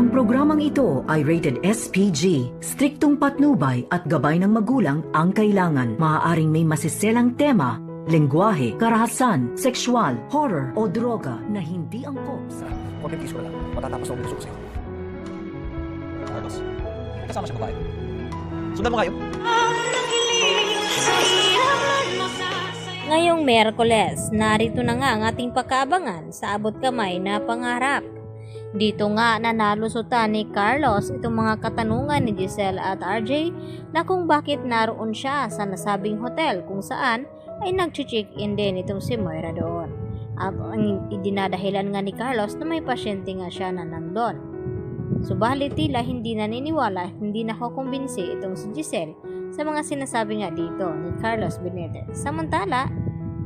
Ang programang ito ay rated SPG. Striktong patnubay at gabay ng magulang ang kailangan. Maaaring may masiselang tema, lengguwahe, karahasan, sexual, horror o droga na hindi angkop sa... Konting tiis ko na lang. Matatapos ako gusto ko sa'yo. Carlos, may kasama siya babae. Sundan mo kayo. Ngayong Miyerkules, narito na nga ang ating pagkaabangan sa abot kamay na pangarap. Dito nga nanalusutan ni Carlos itong mga katanungan ni Giselle at RJ na kung bakit naroon siya sa nasabing hotel kung saan ay nag-check-in din itong si Moira doon. At ang idinadahilan nga ni Carlos na may pasyente nga siya na nandun. Subalit tila hindi naniniwala, hindi nakukumbinsi itong si Giselle sa mga sinasabi nga dito ni Carlos Benitez. Samantala,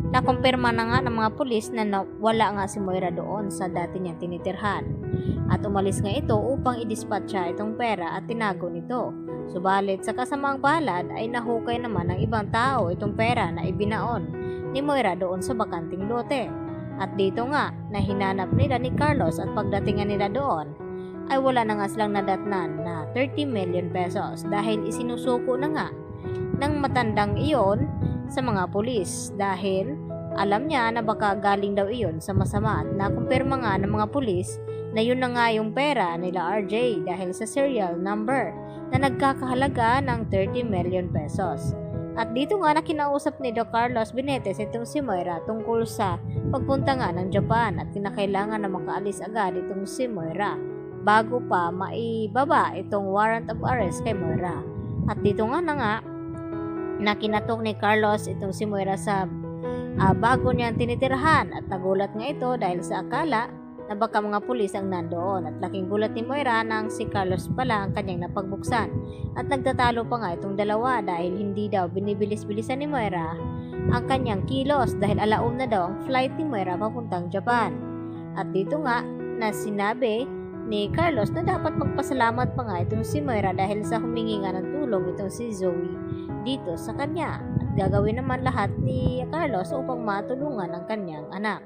nakumpirma na nga ng mga pulis na wala nga si Moira doon sa dati niyang tinitirhan. At umalis nga ito upang i-dispatcha itong pera at tinago nito. Subalit sa kasamaang palad ay nahukay naman ng ibang tao itong pera na ibinaon ni Moira doon sa bakanting lote. At dito nga na hinanap nila ni Carlos at pagdatingan nila doon ay wala na nga silang nadatnan na 30 million pesos dahil isinusuko na nga ng matandang iyon sa mga pulis dahil alam niya na baka galing daw iyon sa masama at nakumpirma nga ng mga pulis na yun na nga yung pera nila RJ dahil sa serial number na nagkakahalaga ng 30 million pesos. At dito nga na kinausap ni Doc Carlos Benitez itong si Moira tungkol sa pagpunta nga ng Japan at kinakailangan na makaalis agad itong si Moira bago pa maibaba itong warrant of arrest kay Moira. At dito nga na kinatok ni Carlos itong si Moira sa bago niyang tinitirhan at nagulat nga ito dahil sa akala na baka mga pulis ang nandoon at laking gulat ni Moira nang si Carlos pala ang kanyang napagbuksan at nagtatalo pa nga itong dalawa dahil hindi daw binibilis-bilisan ni Moira ang kanyang kilos dahil alaon na daw ang flight ni Moira papuntang Japan. At dito nga na sinabi ni Carlos na dapat magpasalamat pa nga itong si Moira dahil sa humingi nga ng tulong itong si Zoe dito sa kanya at gagawin naman lahat ni Carlos upang matulungan ang kanyang anak.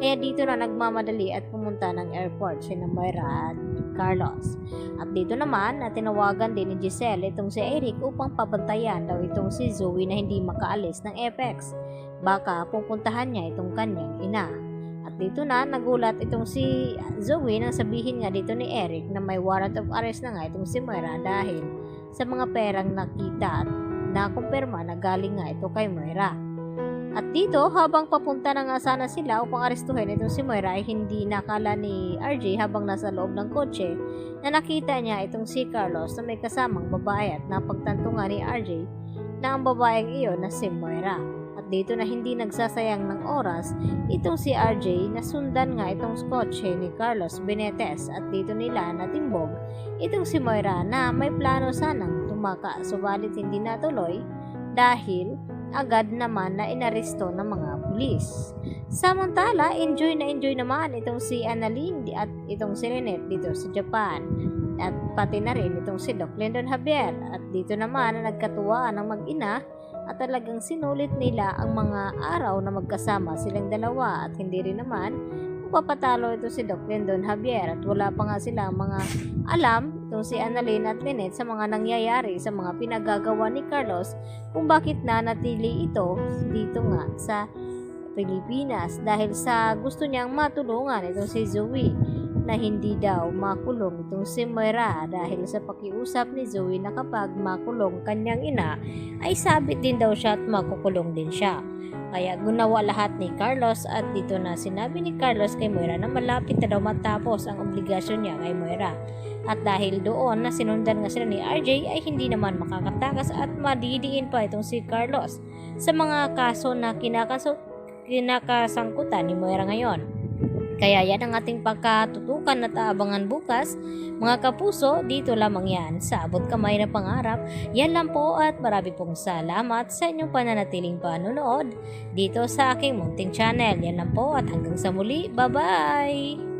Kaya dito na nagmamadali at pumunta ng airport si Moira at Carlos. At dito naman na tinawagan din ni Giselle itong si Eric upang pabantayan daw itong si Zoe na hindi makaalis ng Apex. Baka pupuntahan niya itong kanyang ina. At dito na nagulat itong si Zoe nang sabihin nga dito ni Eric na may warrant of arrest na nga itong si Moira dahil sa mga perang nakita at nakumpirma na galing nga ito kay Moira. At dito habang papunta na nga sana sila upang arestuhin itong si Moira ay hindi nakala ni RJ habang nasa loob ng kotse na nakita niya itong si Carlos na may kasamang babae at napagtanto nga ni RJ na ang babaeng iyon na si Moira. At dito na hindi nagsasayang ng oras itong si RJ na sundan nga itong kotse ni Carlos Benitez at dito nila natimbog itong si Moira na may plano sanang tumaka subalit hindi natuloy dahil agad naman na inaresto ng mga pulis. Samantala, enjoy naman itong si Annalyn at itong si Lynette dito sa Japan. At pati na rin itong si Doc Lyndon Javier. At dito naman na nagkatuwaan ng mag-ina at talagang sinulit nila ang mga araw na magkasama silang dalawa at hindi rin naman papatalo ito si Doc Lyndon Javier at wala pa nga silang mga alam itong si Annalyn at Lynette sa mga nangyayari sa mga pinagagawa ni Carlos kung bakit nanatili ito dito nga sa Pilipinas dahil sa gusto niyang matulungan itong si Zoe na hindi daw makulong itong si Moira dahil sa pakiusap ni Zoe na kapag makulong kanyang ina ay sabit din daw siya at makukulong din siya. Kaya gunawa lahat ni Carlos at dito na sinabi ni Carlos kay Moira na malapit na daw matapos ang obligasyon niya kay Moira. At dahil doon na sinundan nga sila ni RJ ay hindi naman makakatakas at madidiin pa itong si Carlos sa mga kaso na kinakasangkutan ni Moira ngayon. Kaya yan ang ating pagkatutukan at aabangan bukas. Mga kapuso, dito lamang yan sa Abot Kamay na Pangarap. Yan lang po at marami pong salamat sa inyong pananatiling panonood dito sa aking munting channel. Yan lang po at hanggang sa muli. Bye-bye!